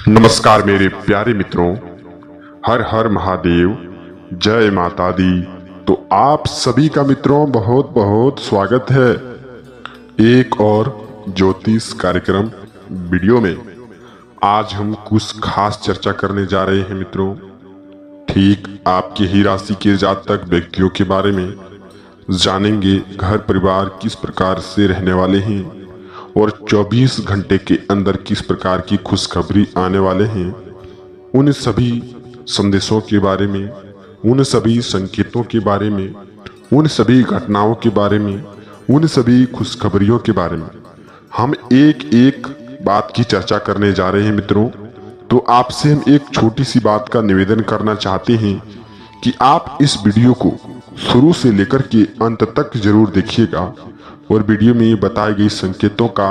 नमस्कार मेरे प्यारे मित्रों, हर हर महादेव, जय माता दी। तो आप सभी का मित्रों बहुत बहुत स्वागत है एक और ज्योतिष कार्यक्रम वीडियो में। आज हम कुछ खास चर्चा करने जा रहे हैं मित्रों, ठीक आपके ही राशि के जातक व्यक्तियों के बारे में जानेंगे। घर परिवार किस प्रकार से रहने वाले हैं और 24 घंटे के अंदर किस प्रकार की खुशखबरी आने वाले हैं, उन सभी संदेशों के बारे में, उन सभी संकेतों के बारे में, उन सभी घटनाओं के बारे में, उन सभी खुशखबरियों के बारे में हम एक एक बात की चर्चा करने जा रहे हैं मित्रों। तो आपसे हम एक छोटी सी बात का निवेदन करना चाहते हैं कि आप इस वीडियो को शुरू से लेकर के अंत तक जरूर देखिएगा और वीडियो में बताए गए संकेतों का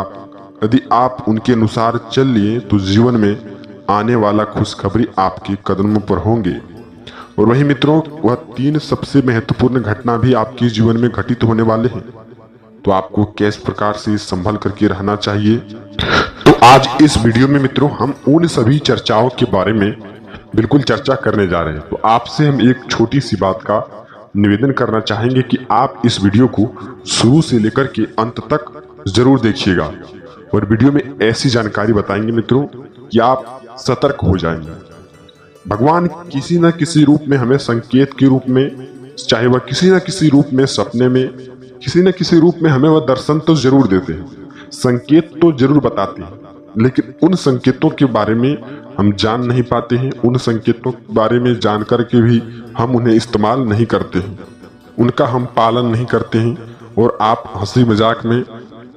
यदि आप उनके अनुसार चल लिए तो जीवन में आने वाला खुशखबरी आपके कदमों पर होंगे। और वही मित्रों, वह 3 सबसे महत्वपूर्ण घटना भी आपके जीवन में घटित होने वाले हैं। तो आपको किस प्रकार से संभल करके रहना चाहिए, तो आज इस वीडियो में मित्रों हम उन सभी चर्चाओं के बारे में बिल्कुल चर्चा करने जा रहे हैं। तो आपसे हम एक छोटी सी बात का निवेदन करना चाहेंगे कि आप इस वीडियो को शुरू से लेकर के अंत तक जरूर देखिएगा और वीडियो में ऐसी जानकारी बताएंगे मित्रों कि आप सतर्क हो जाएंगे। भगवान किसी न किसी रूप में हमें संकेत के रूप में, चाहे वह किसी न किसी रूप में सपने में, किसी न किसी रूप में हमें वह दर्शन तो जरूर देते हैं, संकेत तो जरूर बताते हैं, लेकिन उन संकेतों के बारे में हम जान नहीं पाते हैं। उन संकेतों के बारे में जान करके भी हम उन्हें इस्तेमाल नहीं करते हैं, उनका हम पालन नहीं करते हैं। और आप हंसी मजाक में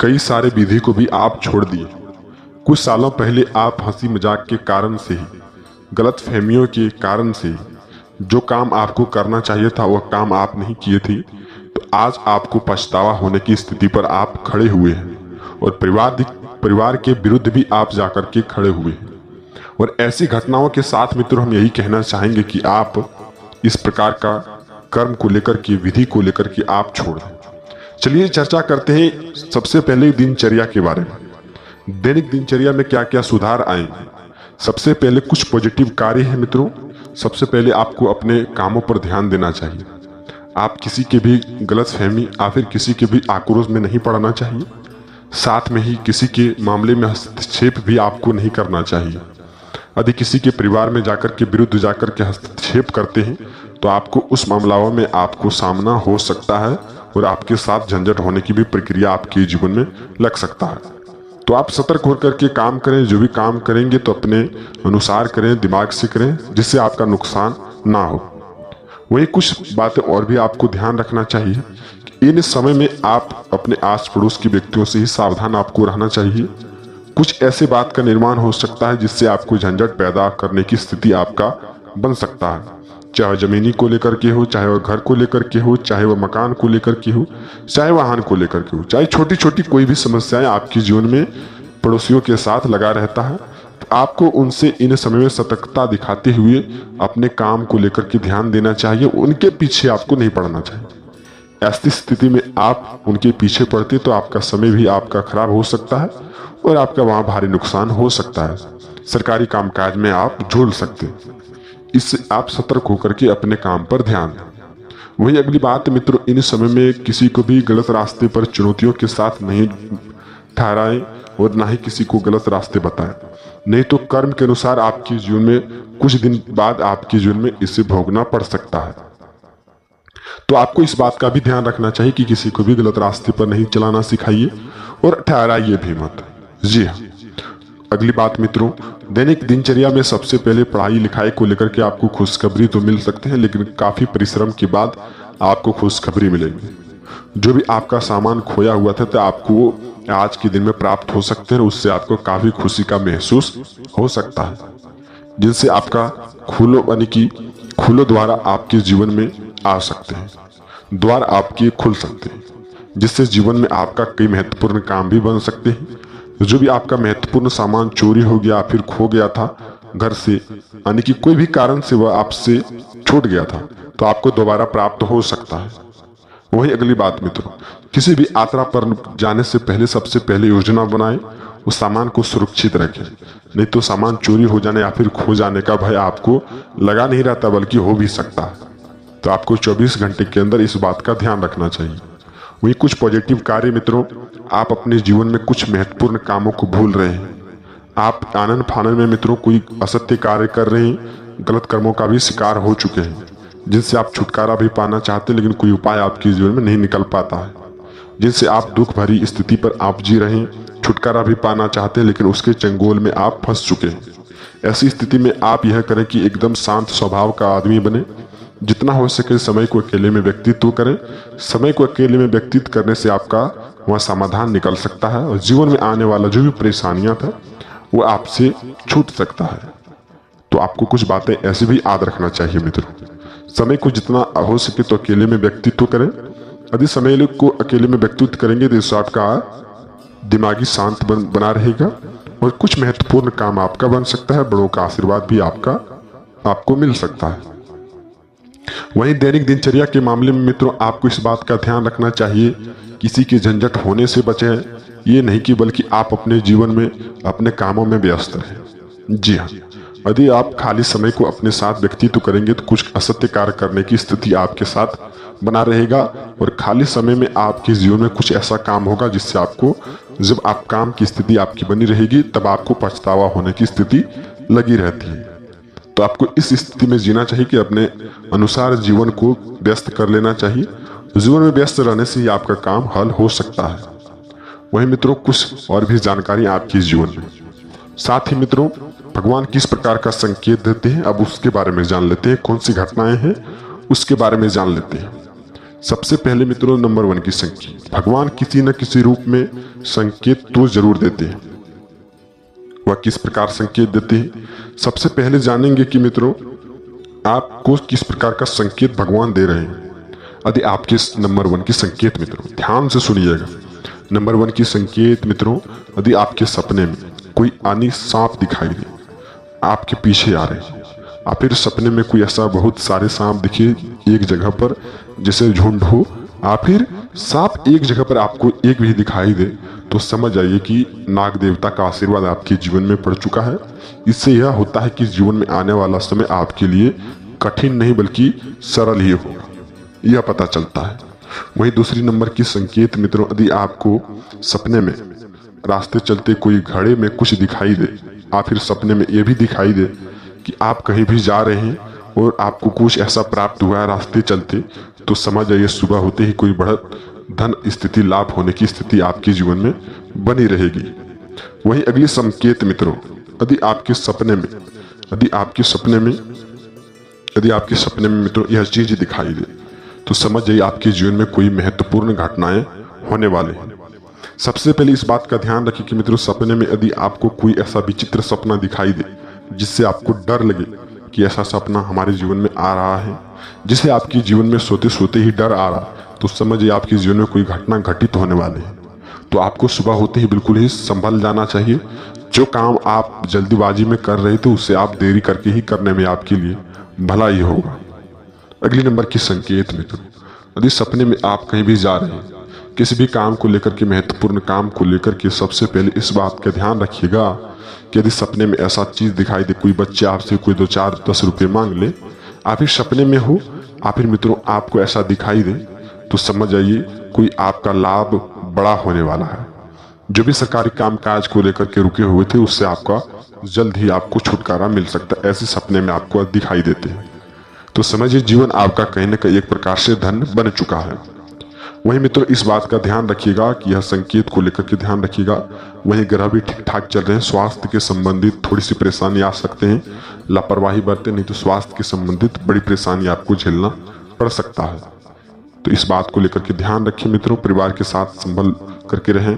कई सारे विधि को भी आप छोड़ दिए। कुछ सालों पहले आप हंसी मजाक के कारण से ही, गलत फहमियों के कारण से जो काम आपको करना चाहिए था वह काम आप नहीं किए थे। तो आज आपको पछतावा होने की स्थिति पर आप खड़े हुए हैं और परिवार के विरुद्ध भी आप जाकर के खड़े हुए हैं। और ऐसी घटनाओं के साथ मित्रों हम यही कहना चाहेंगे कि आप इस प्रकार का कर्म को लेकर के, विधि को लेकर के आप छोड़ दें। चलिए चर्चा करते हैं सबसे पहले दिनचर्या के बारे में। दैनिक दिनचर्या में क्या क्या सुधार आएंगे। सबसे पहले कुछ पॉजिटिव कार्य है मित्रों। सबसे पहले आपको अपने कामों पर ध्यान देना चाहिए। आप किसी के भी गलत फहमी या फिर किसी के भी आक्रोश में नहीं पड़ना चाहिए। साथ में ही किसी के मामले में हस्तक्षेप भी आपको नहीं करना चाहिए। यदि किसी के परिवार में जाकर के विरुद्ध जाकर के हस्तक्षेप करते हैं तो आपको उस मामलों में आपको सामना हो सकता है और आपके साथ झंझट होने की भी प्रक्रिया आपके जीवन में लग सकता है। तो आप सतर्क होकर के काम करें। जो भी काम करेंगे तो अपने अनुसार करें, दिमाग से करें, जिससे आपका नुकसान ना हो। वही कुछ बातें और भी आपको ध्यान रखना चाहिए कि इन समय में आप अपने आस पड़ोस के व्यक्तियों से ही सावधान आपको रहना चाहिए। कुछ ऐसे बात का निर्माण हो सकता है जिससे आपको झंझट पैदा करने की स्थिति आपका बन सकता है। चाहे जमीनी को लेकर के हो, चाहे वह घर को लेकर के हो, चाहे वह मकान को लेकर के हो, चाहे वाहन को लेकर के हो, चाहे छोटी छोटी कोई भी समस्याएं आपके जीवन में पड़ोसियों के साथ लगा रहता है। तो आपको उनसे इन समय में सतर्कता दिखाते हुए अपने काम को लेकर के ध्यान देना चाहिए। उनके पीछे आपको नहीं पड़ना चाहिए। ऐसी स्थिति में आप उनके पीछे पड़ते तो आपका समय भी आपका खराब हो सकता है और आपका वहां भारी नुकसान हो सकता है। सरकारी कामकाज में आप झूल सकते हैं। इससे आप सतर्क होकर के अपने काम पर ध्यान दें। वही अगली बात मित्रों, इन समय में किसी को भी गलत रास्ते पर चुनौतियों के साथ नहीं ठहराएं और ना ही किसी को गलत रास्ते बताएं, नहीं तो कर्म के अनुसार आपके जीवन में कुछ दिन बाद आपके जीवन में इसे भोगना पड़ सकता है। तो आपको इस बात का भी ध्यान रखना चाहिए कि किसी को भी गलत रास्ते पर नहीं चलाना सिखाइए और ठहराइए भी मत। जी हाँ, अगली बात मित्रों, दैनिक दिनचर्या में सबसे पहले पढ़ाई लिखाई को लेकर के आपको खुशखबरी तो मिल सकते हैं, लेकिन काफी परिश्रम के बाद आपको खुशखबरी मिलेगी। जो भी आपका सामान खोया हुआ था तो आपको वो आज के दिन में प्राप्त हो सकते हैं। उससे आपको काफी खुशी का महसूस हो सकता है, जिनसे आपका खुलो द्वारा आपके जीवन में आ सकते हैं, द्वार आपके खुल सकते हैं, जिससे जीवन में आपका कई महत्वपूर्ण काम भी बन सकते हैं। जो भी आपका महत्वपूर्ण सामान चोरी हो गया, फिर खो गया था घर से, यानी कि कोई भी कारण से वह आपसे छूट गया था, तो आपको दोबारा प्राप्त हो सकता है। वही अगली बात मित्रों, किसी भी यात्रा पर जाने से पहले सबसे पहले योजना बनाएं उस सामान को सुरक्षित रखें। नहीं तो सामान चोरी हो जाने या फिर खो जाने का भय आपको लगा नहीं रहता, बल्कि हो भी सकता है। तो आपको 24 घंटे के अंदर इस बात का ध्यान रखना चाहिए। वही कुछ पॉजिटिव कार्य मित्रों, आप अपने जीवन में कुछ महत्वपूर्ण कामों को भूल रहे हैं। आप आनंद फानन में मित्रों कोई असत्य कार्य कर रहे हैं, गलत कर्मों का भी शिकार हो चुके हैं, जिनसे आप छुटकारा भी पाना चाहते हैं, लेकिन कोई उपाय आपके जीवन में नहीं निकल पाता है। जिनसे आप दुख भरी स्थिति पर आप जी रहे हैं, छुटकारा भी पाना चाहते हैं, लेकिन उसके चंगोल में आप फंस चुके हैं। ऐसी स्थिति में आप यह करें कि एकदम शांत स्वभाव का आदमी बने। जितना हो सके समय को अकेले में व्यक्तित्व करें। समय को अकेले में व्यक्तित्व करने से आपका वह समाधान निकल सकता है और जीवन में आने वाला जो भी परेशानियां था वो आपसे छूट सकता है। तो आपको कुछ बातें ऐसे भी याद रखना चाहिए मित्रों। समय को जितना हो सके तो अकेले में व्यक्तित्व करें। यदि समय को अकेले में व्यक्तित्व करेंगे तो इससे आपका दिमागी शांत बना रहेगा और कुछ महत्वपूर्ण काम आपका बन सकता है। बड़ों का आशीर्वाद भी आपको मिल सकता है। वहीं दैनिक दिनचर्या के मामले में मित्रों, आपको इस बात का ध्यान रखना चाहिए, किसी के झंझट होने से बचें। ये नहीं कि बल्कि आप अपने जीवन में अपने कामों में व्यस्त रहें। जी हाँ, यदि आप खाली समय को अपने साथ व्यक्तित्व करेंगे तो कुछ असत्य कार्य करने की स्थिति आपके साथ बना रहेगा और खाली समय में आपके जीवन में कुछ ऐसा काम होगा जिससे आपको, जब आप काम की स्थिति आपकी बनी रहेगी तब आपको पछतावा होने की स्थिति लगी रहती है। तो आपको इस स्थिति में जीना चाहिए कि अपने अनुसार जीवन को व्यस्त कर लेना चाहिए। जीवन में व्यस्त रहने से ही आपका काम हल हो सकता है। वहीं मित्रों, कुछ और भी जानकारी आपके जीवन में, साथ ही मित्रों भगवान किस प्रकार का संकेत देते हैं, अब उसके बारे में जान लेते हैं। कौन सी घटनाएं हैं उसके बारे में जान लेते हैं। सबसे पहले मित्रों, नंबर 1 की संकेत। भगवान किसी न किसी रूप में संकेत तो जरूर देते हैं। वह किस प्रकार संकेत देते हैं, सबसे पहले जानेंगे कि मित्रों आपको किस प्रकार का संकेत भगवान दे रहे हैं। यदि आपके नंबर 1 की संकेत मित्रों, ध्यान से सुनिएगा। नंबर 1 की संकेत मित्रों, यदि आपके सपने में कोई आनी सांप दिखाई दे, आपके पीछे आ रहे हैं, या फिर सपने में कोई ऐसा बहुत सारे सांप दिखे एक जगह पर, जैसे झुंड हो, या फिर सांप एक जगह पर आपको एक भी दिखाई दे, तो समझ जाइए कि नाग देवता का आशीर्वाद आपके जीवन में पड़ चुका है। इससे यह होता है कि जीवन में आने वाला समय आपके लिए कठिन नहीं बल्कि सरल ही होगा, यह पता चलता है। वहीं दूसरी नंबर की संकेत मित्रों, यदि आपको सपने में रास्ते चलते कोई घड़े में कुछ दिखाई दे, या फिर सपने में यह भी दिखाई दे कि आप कहीं भी जा रहे हैं और आपको कुछ ऐसा प्राप्त हुआ है रास्ते चलते, तो समझ जाइए सुबह होते ही कोई बड़ा धन स्थिति, लाभ होने की स्थिति आपके जीवन में बनी रहेगी। वहीं अगली संकेत मित्रों, यदि आपके सपने में मित्रों यह चीज दिखाई दे, तो समझ जाइए आपके जीवन में कोई महत्वपूर्ण घटनाएं होने वाले हैं। सबसे पहले इस बात का ध्यान रखिए कि मित्रों सपने में यदि आपको कोई ऐसा विचित्र सपना दिखाई दे जिससे आपको डर लगे कि ऐसा सपना हमारे जीवन में आ रहा है, जिसे आपके जीवन में सोते सोते ही डर आ रहा, तो समझिए आपके जीवन में कोई घटना घटित होने वाली है। तो आपको सुबह होते ही बिल्कुल ही संभल जाना चाहिए। जो काम आप जल्दीबाजी में कर रहे थे उसे आप देरी करके ही करने में आपके लिए भला ही होगा। अगली नंबर की संकेत मित्रों, यदि सपने में आप कहीं भी जा रहे हैं, किसी भी काम को लेकर के, महत्वपूर्ण काम को लेकर के, सबसे पहले इस बात का ध्यान रखिएगा कि यदि सपने में ऐसा चीज दिखाई दे, कोई बच्चे आपसे कोई 2, 4, 10 रुपए मांग ले, आप फिर सपने में हो, आप फिर मित्रों आपको ऐसा दिखाई दे, तो समझ जाइए कोई आपका लाभ बड़ा होने वाला है। जो भी सरकारी काम काज को लेकर के रुके हुए थे उससे आपका जल्द ही आपको छुटकारा मिल सकता है। ऐसे सपने में आपको दिखाई देते हैं, तो समझिए जीवन आपका कहीं न कहीं एक प्रकार से धन बन चुका है। वहीं मित्रों इस बात का ध्यान रखिएगा कि यह संकेत को लेकर के ध्यान रखिएगा। वहीं ग्रह भी ठीक ठाक चल रहे हैं। स्वास्थ्य के संबंधित थोड़ी सी परेशानी आ सकते हैं, लापरवाही बरते नहीं तो स्वास्थ्य के संबंधित बड़ी परेशानी आपको झेलना पड़ सकता है। तो इस बात को लेकर के ध्यान रखिए मित्रों। परिवार के साथ संभल करके रहें,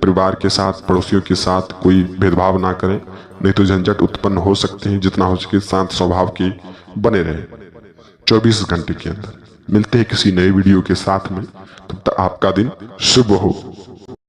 परिवार के साथ, पड़ोसियों के साथ कोई भेदभाव ना करें, नहीं तो झंझट उत्पन्न हो सकते हैं। जितना हो सके शांत स्वभाव के बने रहे। 24 घंटे के अंदर मिलते हैं किसी नए वीडियो के साथ में। तब तक आपका दिन शुभ हो।